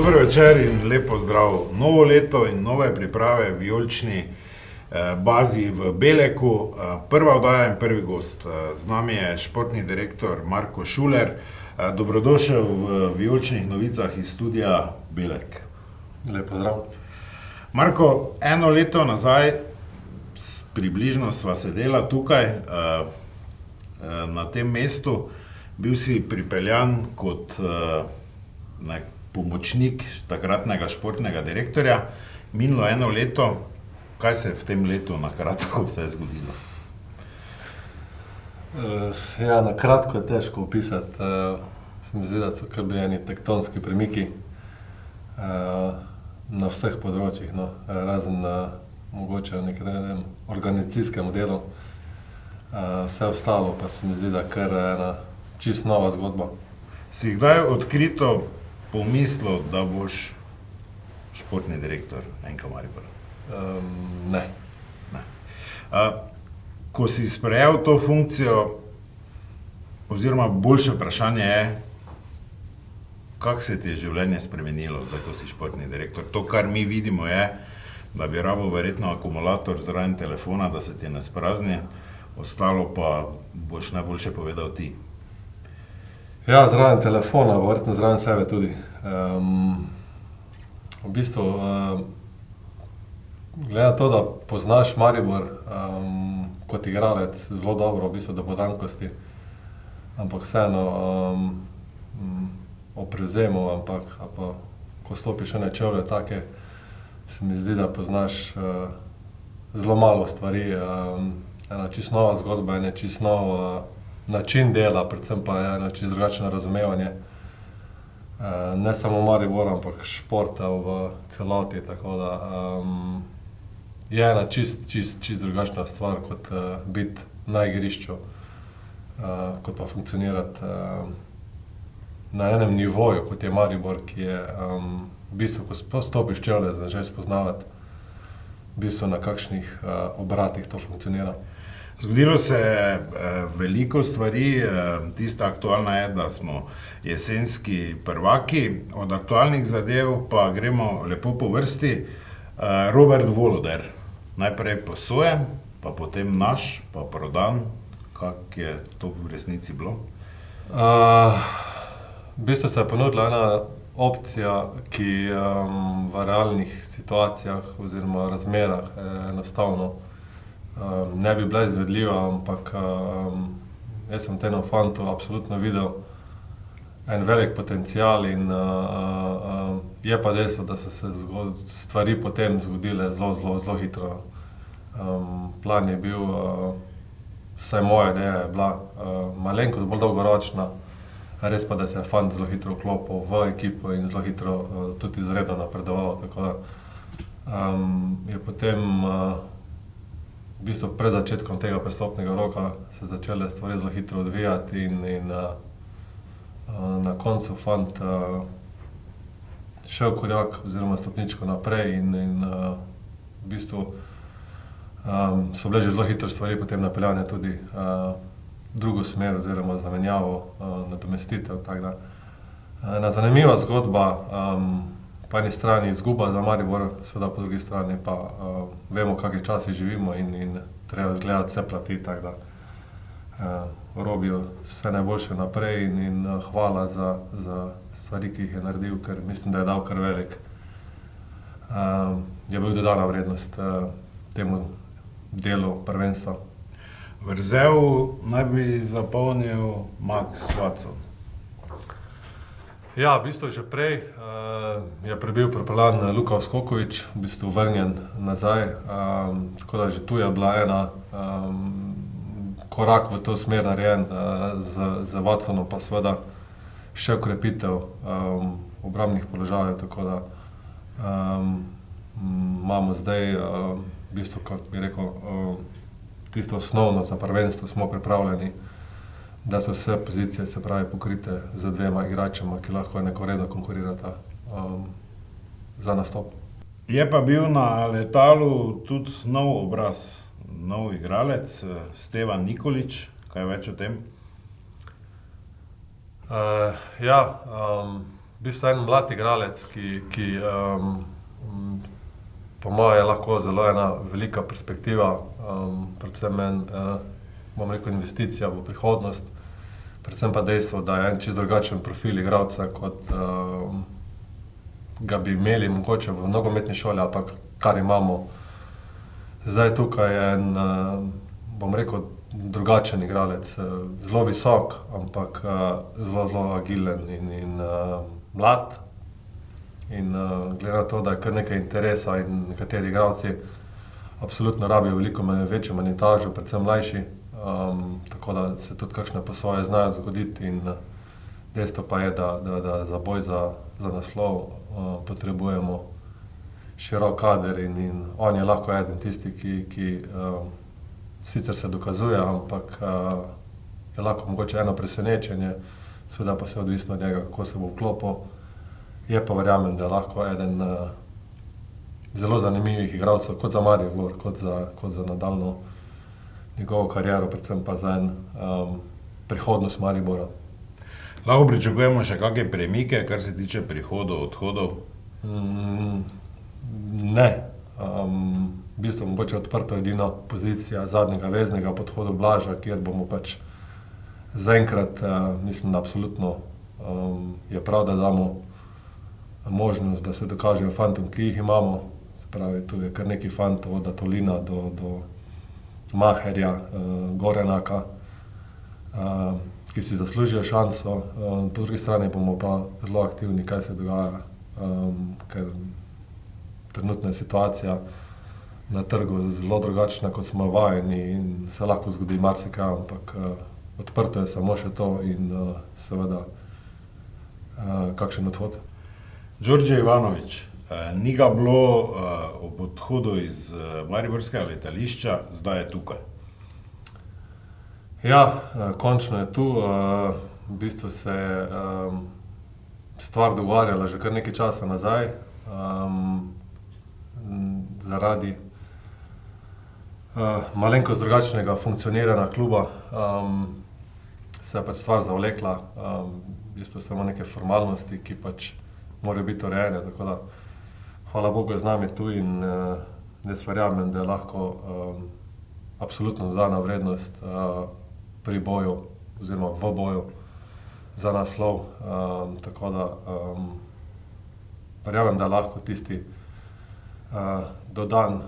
Dobro večer in lepo zdrav. Novo leto in nove priprave v vijolični bazi v Beleku. Prva oddaja in prvi gost. Z nami je športni direktor Marko Šuler. Dobrodošel v vijoličnih novicah iz studia Belek. Lepo zdrav. Marko, eno leto nazaj približno sva sedela tukaj na tem mestu. Bil si pripeljan kot pomočnik takratnega športnega direktorja. Minilo eno leto. Kaj se je v tem letu na kratko vse zgodilo? Ja, na kratko je težko opisati. Se mi zdi, da so kar bili eni tektonski premiki na vseh področjih, no. Razen mogoče na nekem organizacijskem delu. Vse ostalo pa se mi zdi, da kar ena čisto nova zgodba. Si kdaj odkrito pomislil, da boš športni direktor NK Maribora? Ne. Ko si sprejel to funkcijo, oziroma boljše vprašanje je, kako se ti je življenje spremenilo, zdaj ko si športni direktor? To, kar mi vidimo, je, da bi rabil verjetno akumulator zraven telefona, da se ti ne sprazni, ostalo pa boš najboljše povedal ti. Ja, zraven telefona, verjetno zraven sebe tudi. V bistvu, glede na to, da poznaš Maribor kot igralec zelo dobro, v bistvu do potankosti, ampak vseeno o prevzemu, ampak ko stopiš v čevlje take, se mi zdi, da poznaš zelo malo stvari. Ena čisto nova zgodba, ena čisto nov način dela, predvsem pa eno čisto drugačno razumevanje. Ne samo Maribora, ampak športa v celoti, tako da je ena čisto drugačna stvar, kot biti na igrišču, kot pa funkcionirati na enem nivoju, kot je Maribor, ki je v bistvu, ko stopiš čevlje, začneš spoznavati v bistvu na kakšnih obratih to funkcionira. Zgodilo se je veliko stvari. Tista aktualna je, da smo jesenski prvaki. Od aktualnih zadev pa gremo lepo po vrsti. Robert Voloder, najprej posojen, pa potem naš, pa prodan. Kako je to v resnici bilo? V bistvu se je ponudila ena opcija, ki v realnih situacijah oziroma razmerah enostavno ne bi bila izvedljiva, ampak jaz sem temu fantu absolutno videl en velik potencial in je pa dejstvo, da so se stvari potem zgodile zelo hitro. Plan je bil, vsaj moja ideja je bila malenkost bolj dolgoročna, res pa, da se je fant zelo hitro vklopil v ekipo in zelo hitro tudi izredno napredoval, tako da je potem v bistvu pred začetkom tega prestopnega roka se začele stvari zelo hitro odvijati in na koncu fant šel korak oziroma stopničko naprej in v bistvu so bile že zelo hitro stvari potem napeljane tudi drugo smer oziroma zamenjavo, nadomestitev, tako da. Ena zanimiva zgodba, po eni strani izguba za Maribor, seveda po drugi strani pa vemo, kakšni časi živimo in treba gledati vse plati, tako da Robiju vse najboljše naprej in hvala za stvari, ki jih je naredil, ker mislim, da je dal kar velik. Je bil dodana vrednost temu delu prvenstva. Vrzel naj bi zapolnil Max Watson. Ja, v bistvu že prej je bil pripeljan Luka Skoković, v bistvu vrnjen nazaj, tako da že tu je bila ena korak v to smer narejen z Watsonom, pa seveda še ukrepitev obrambnih položajev, tako da imamo zdaj v bistvu, kako bi rekel, tisto osnovno za prvenstvo smo pripravljeni, da so vse pozicije, se pravi, pokrite z dvema igračema, ki lahko enakovredno konkurirata za nastop. Je pa bil na letalu tudi nov obraz, nov igralec, Stevan Nikolić. Kaj več o tem? Ja, v bistvu en mlad igralec, ki po moje je lahko zelo ena velika perspektiva, predvsem bom rekel, investicija v prihodnost, predvsem pa dejstvo, da je en čisto drugačen profil igralca, kot ga bi imeli mogoče v nogometni šoli, ampak kar imamo zdaj tukaj je en, bom rekel, drugačen igralec, zelo visok, ampak zelo agilen in mlad. In glede na to, da je kar nekaj interesa in nekateri igralci absolutno rabijo veliko večjo minutažo, predvsem mlajši, tako da se tudi kakšne posoje znajo zgoditi in dejstvo pa je, da za boj za naslov potrebujemo širok kader in on je lahko eden tisti, ki sicer se dokazuje, ampak je lahko mogoče eno presenečenje, seveda pa se odvisno od njega, kako se bo vklopil. Je pa verjamem, da je lahko eden zelo zanimivih igralcev, kot za Maribor, kot za nadaljnjo njegovo kariero, predvsem pa za en prihodnost Maribora. Lahko pričakujemo še kakšne premike, kar se tiče prihodov, odhodov? Ne. V bistvu mogoče odprto edino pozicija zadnjega veznega po odhodu Blaža, kjer bomo pač zaenkrat, mislim, da absolutno je prav, da damo možnost, da se dokažejo fantom, ki jih imamo. Se pravi, tu je kar nekaj fantov, od Atolina do Maherja, Gorenaka, ki si zaslužijo šanso. Po drugi strani bomo pa zelo aktivni, kaj se dogaja, ker trenutna je situacija na trgu zelo drugačna, kot smo vajeni in se lahko zgodi marsikaj, ampak odprto je samo še to in seveda kakšen odhod. Đorđe Ivanović, ni ga bilo ob odhodu iz mariborskega letališča, zdaj je tukaj. Ja, končno je tu. V bistvu se je stvar dogovarjala že kar nekaj časa nazaj. Zaradi malenkost drugačnega funkcioniranja kluba se je pač stvar zavlekla. V bistvu samo neke formalnosti, ki pač morajo biti urejene, tako da hvala Bogu je z nami tu in jaz verjamem, da je lahko absolutno dodana vrednost pri boju oziroma v boju za naslov, tako da verjamem, da je lahko tisti dodan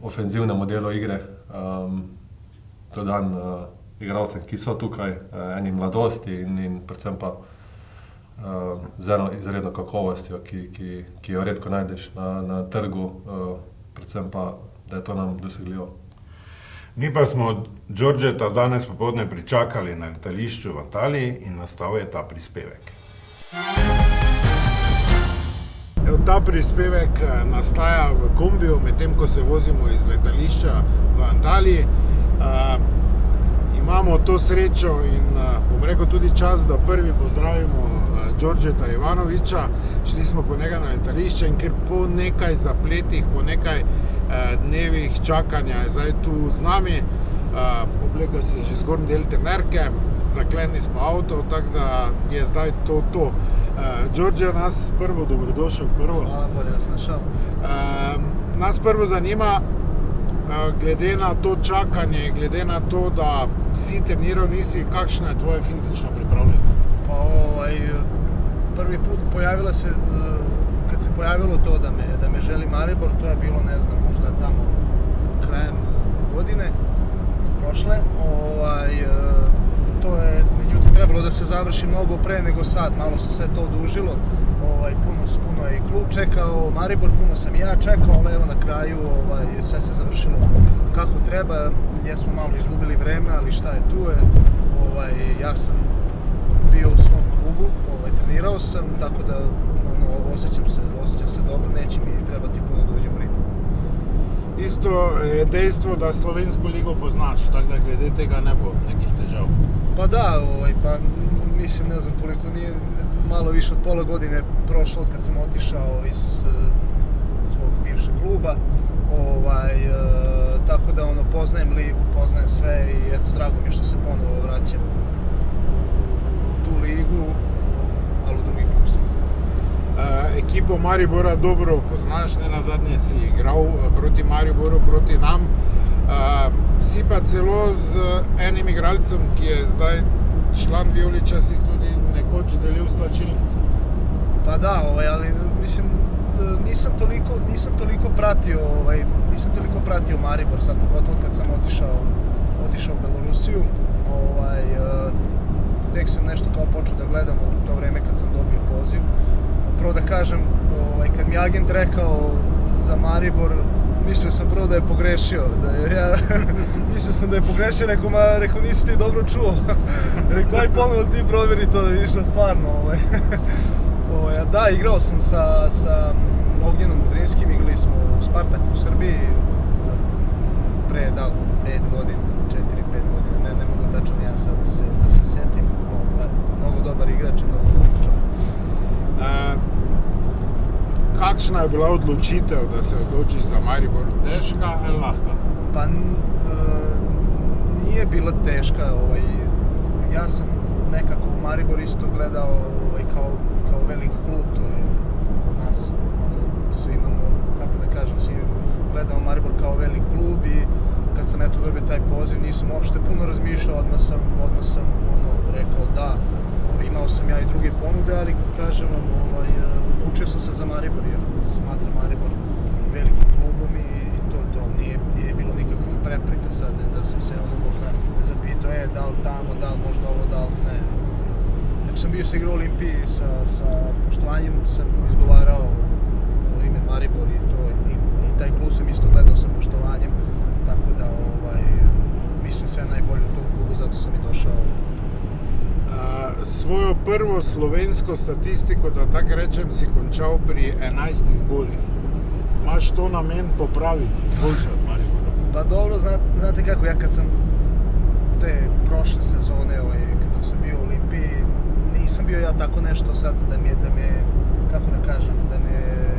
ofenzivnemu delu igre, dodan igralcem, ki so tukaj, eni mladosti in predvsem pa z eno izredno kakovostjo, ki jo redko najdeš na trgu, predvsem pa, da je to nam dosegljivo. Mi pa smo Đorđeta danes popoldne pričakali na letališču v Antaliji in nastal je ta prispevek. Ta prispevek nastaja v kombiju, medtem ko se vozimo iz letališča v Antaliji. Imamo to srečo in bom rekel tudi čas, da prvi pozdravimo Đorđeta Ivanovića. Šli smo po njega na letališče in ker po nekaj zapletih, po nekaj dnevih čakanja je zdaj tu z nami. Oblekel se je že zgornji del trenerke, zaklenili smo avto, tako da je zdaj to. Đorđe, nas prvo dobrodošel. Hvala bolje, da sem šel. Nas prvo zanima, glede na to čakanje, glede na to, da si treniral nisi, kakšna je tvoja fizična pripravljenost? Pa prvi put kad se pojavilo to da me želi Maribor, to je bilo, ne znam, možda tamo krajem godine prošle. To je, međutim, trebalo da se završi mnogo pre nego sad, malo se sve to odužilo. Puno je i klub čekao, Maribor, puno sam i ja čekao, ali evo na kraju sve se završilo kako treba. Jesmo malo izgubili vreme, ali šta je tu je. Ja sam bio u svom klubu, trenirao sam, tako da osjećam se dobro, neće mi trebati puno da uđem u ritam. Isto je dejstvo, da Slovensku ligo poznaš, tako da glede tega ne bo nekih težav. Pa da, pa mislim, ne znam koliko, nije malo više od pola godine prošlo od kad sam otišao iz svog bivšeg kluba. Tako da poznajem ligu, poznajem sve i eto, drago mi je što se ponovo vraćam u tu ligu, ali u drugi klub sam. ekipo Maribora dobro poznaš, ne nazadnje si igral proti Mariboru, proti nam. Si pa celo z enim igralcem, ki je zdaj član vijoličastih, tudi nekoč delil slačilnice. Pa da, ali mislim, nisam toliko pratio Maribor, sad pogotovo kad sam otišao u Belorusiju. Tek sam nešto kao počeo da gledam u to vreme kad sam dobio poziv. Prvo da kažem, kad mi je agent rekao za Maribor, mislio sam prvo da je pogrešio. Mislio sam da je pogrešio, rekao nisi ti dobro čuo. Rekao aj ponovno ti provjeri to da vidiš da stvarno. Da, igrao sam sa Ognjenom Mudrinskim, igrali smo u Spartaku u Srbiji pre 5 godina, 4-5 godina, ne mogu tačno ja sad da se sjetim. Mnogo dobar igrač i mnogo dobar čovjek. Kakšna je bila odločitev, da se odločiš za Maribor? Teška ali lahka? Pa nije bila teška. Ja sam nekako u Maribor isto gledao kao velik klub. To je od nas, svi imamo, kako da kažem, svi gledamo Maribor kao velik klub i kad sam dobio taj poziv nisam uopšte puno razmišljao, odmah sam rekao da. Imao sam ja i druge ponude, ali kažem vam, učio sam se za Maribor jer smatram Maribor velikim klubom i to nije bilo nikakvih prepreka sad da se možda zapitao, da li tamo, da li možda ovo, da li ne. Dok sam bio sa igrao u Olimpiji, sa poštovanjem sam izgovarao ime Maribor i taj klub sam isto gledao sa poštovanjem, tako da mislim sve najbolje u tom klubu, zato sam i došao. Svojo prvo slovensko statistiko, da tako rečem, si končal pri 11 golih. Imaš to namen popraviti, izboljšati Maribora? Pa dobro, znate kako, ja kad sam te prošle sezone, dok sam bio u Olimpiji, nisam bio ja tako nešto sad da mi je, kako da kažem, da mi je,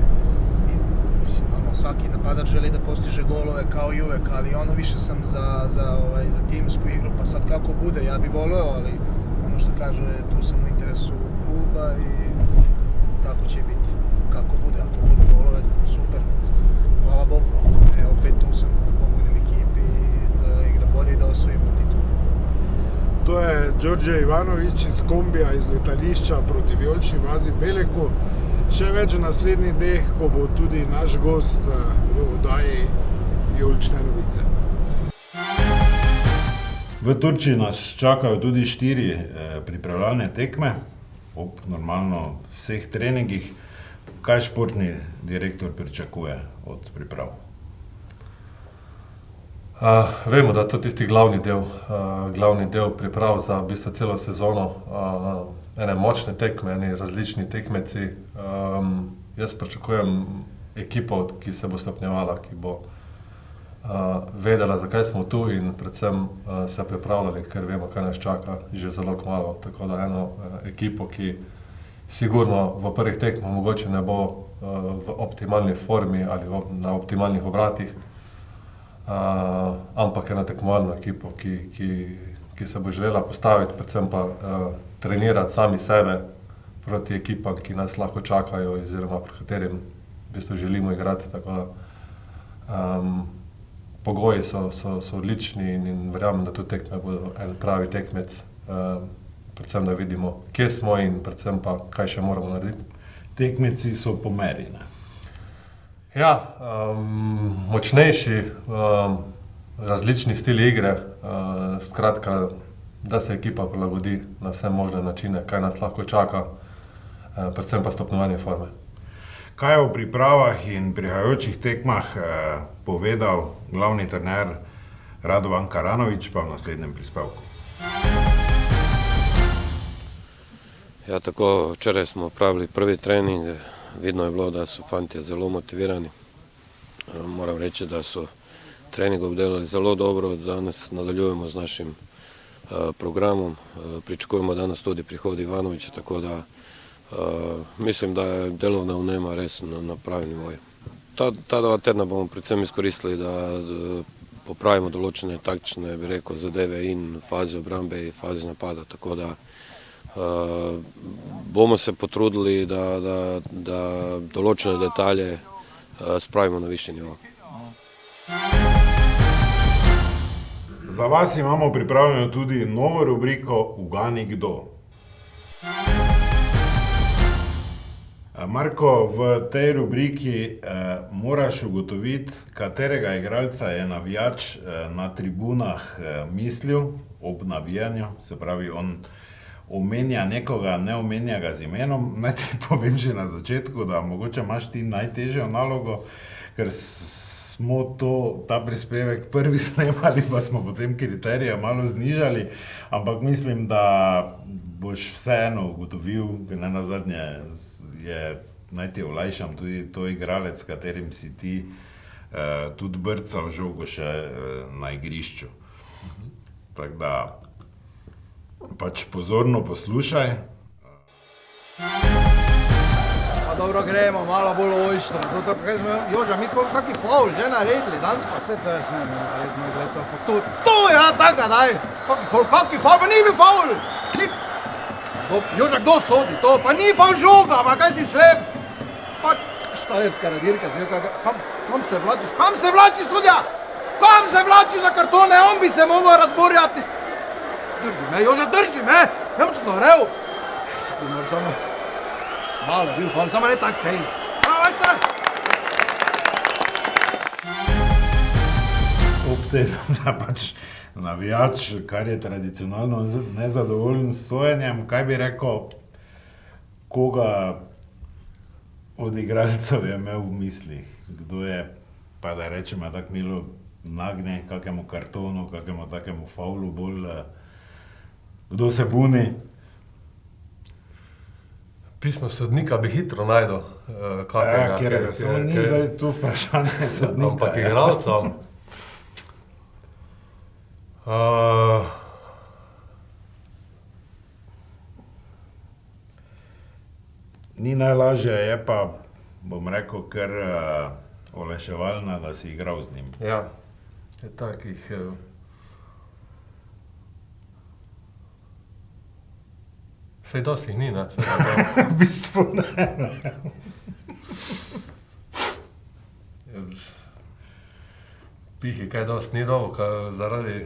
mislim, svaki napadač želi da postiže golove kao i uvek, ali više sam za timsku igru, pa sad kako bude, ja bi voleo, ali što kaže, tu sam u interesu kluba i tako će biti. Kako bude, ako budu golove, super, hvala Bogu. Opet tu sam da pomognem ekipi da igra bolje i da osvojimo titulu. To je Đorđe Ivanović iz kombija iz letališča proti vijolični bazi Beleku. Še več v naslednjih dneh, ko bo tudi naš gost v oddaji Vijolične novice. V Turčiji nas čakajo tudi 4 pripravljalne tekme, ob normalno vseh treningih. Kaj športni direktor pričakuje od priprav? Vemo, da je to tisti glavni del priprav za v bistvu celo sezono. Ene močne tekme, eni različni tekmeci. Jaz pričakujem ekipo, ki se bo stopnjevala, ki bo vedela, zakaj smo tu in predvsem se pripravljali, ker vemo, kaj nas čaka že zelo kmalu. Tako da eno ekipo, ki sigurno v prvih tekmah mogoče ne bo v optimalni formi ali na optimalnih obratih, ampak eno tekmovalno ekipo, ki se bo želela postaviti, predvsem pa trenirati sami sebe proti ekipam, ki nas lahko čakajo oziroma pri katerim v bistvu želimo igrati. Tako da pogoji so odlični in verjamem, da tu tekme bodo en pravi tekmec, predvsem da vidimo, kje smo in predvsem pa, kaj še moramo narediti. Tekmeci so po meri, ne? Ja, močnejši, različni stili igre, skratka, da se ekipa prilagodi na vse možne načine, kaj nas lahko čaka, predvsem pa stopnjevanje forme. Kaj je v pripravah in prihajajočih tekmah povedal glavni trener Radovan Karanović pa v naslednjem prispevku? Ja, tako, včeraj smo pravili prvi trening, vidno je bilo, da su fantje zelo motivirani. Moram reći da su trening obdelali zelo dobro, danes nadaljujemo z našim programom, pričakujemo danes tudi prihod Ivanovića, tako da mislim, da je delovna vnema res na pravi nivoju. Ta 2 tedna bomo predvsem izkoristili, da popravimo določene taktične, bi rekel, zadeve in faze obrambe i faze napada, tako da Bomo se potrudili, da določene detalje spravimo na višji nivo. Za vas imamo pripravljeno tudi novo rubriko Ugani kdo. Marko, v tej rubriki moraš ugotoviti, katerega igralca je navijač na tribunah mislil ob navijanju, se pravi, on omenja nekoga, ne omenja ga z imenom. Naj ti povem že na začetku, da mogoče imaš ti najtežjo nalogo, ker smo ta prispevek prvi snemali, pa smo potem kriterije malo znižali, ampak mislim, da boš vseeno ugotovil, ne nazadnje naj ti olajšam, tudi to igralec, s katerim si ti tudi brcal žogo še na igrišču. Tako da pač pozorno poslušaj. Pa dobro gremo, malo bolj ojštro. Joža, mi kakvi faul že naredili, danes pa vse to jaz ne bom naredno gledal. Pa to ja, taka daj! Kakvi faul, pa ni bil faul! Joža, kdo sodi to? Pa ni faul žoga, pa kaj si slep? Pa štajerska radirka, kam se vlačiš? Kam se vlačiš, sudja? Kam se vlačiš za kartone? On bi se mogel razborjati! Drži me, Joža, drži me! Nemčno rev! Si ti moraš samo... Malo je bil faul, samo ne tak fejst. Veste? Ob tem, da pač navijač, kar je tradicionalno nezadovoljen s sojenjem, kaj bi rekel, koga od igralcev je imel v mislih? Kdo je, pa da rečemo tako milo, nagne kakemu kartonu, kakemu takemu faulu bolj, kdo se buni? Pismo sodnika bi hitro najdel. Kjerega, samo ni zdaj tu vprašanje sodnika. Ampak igralcem. Ni najlažje, je pa, bom rekel, kar olajševalna, da si igral z njim. Ja, je takih... Sej dosti jih ni, ne? V bistvu ne. Pihi kaj dosti ni dobo, zaradi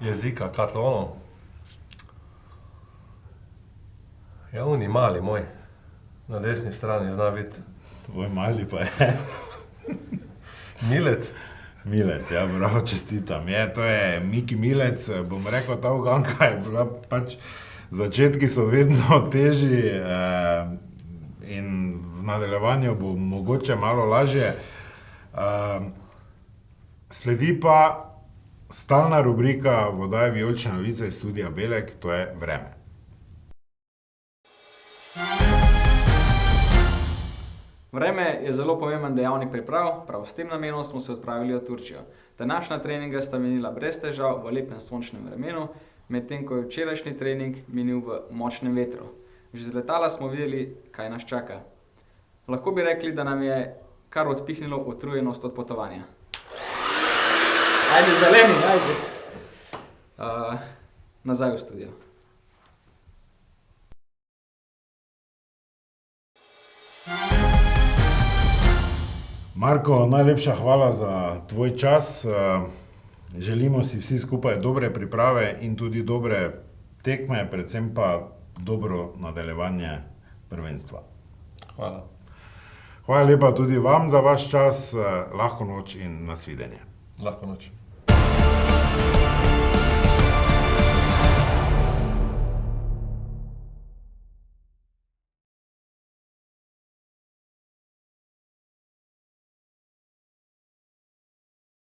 jezika, kartonov. Ja, oni mali moj, na desni strani zna biti. Tvoj mali pa je. Milec. Milec, ja, bravo, čestitam. To je Miki Milec, bom rekel, ta uganka je bila pač... Začetki so vedno težji in v nadaljevanju bo mogoče malo lažje. Sledi pa stalna rubrika v oddaji Vijolične novice iz studia Belek, to je vreme. Vreme je zelo pomemben dejavnik priprav, prav s tem namenom smo se odpravili v Turčijo. Današnja treninga sta minila brez težav v lepem sončnem vremenu, medtem ko je včerajšnji trening minil v močnem vetru. Že z letala smo videli, kaj nas čaka. Lahko bi rekli, da nam je kar odpihnilo utrujenost od potovanja. Ajde, zeleni, ajde. Nazaj v studio. Marko, najlepša hvala za tvoj čas. Želimo si vsi skupaj dobre priprave in tudi dobre tekme, predvsem pa dobro nadaljevanje prvenstva. Hvala. Hvala lepa tudi vam za vaš čas. Lahko noč in nasvidenje. Lahko noč.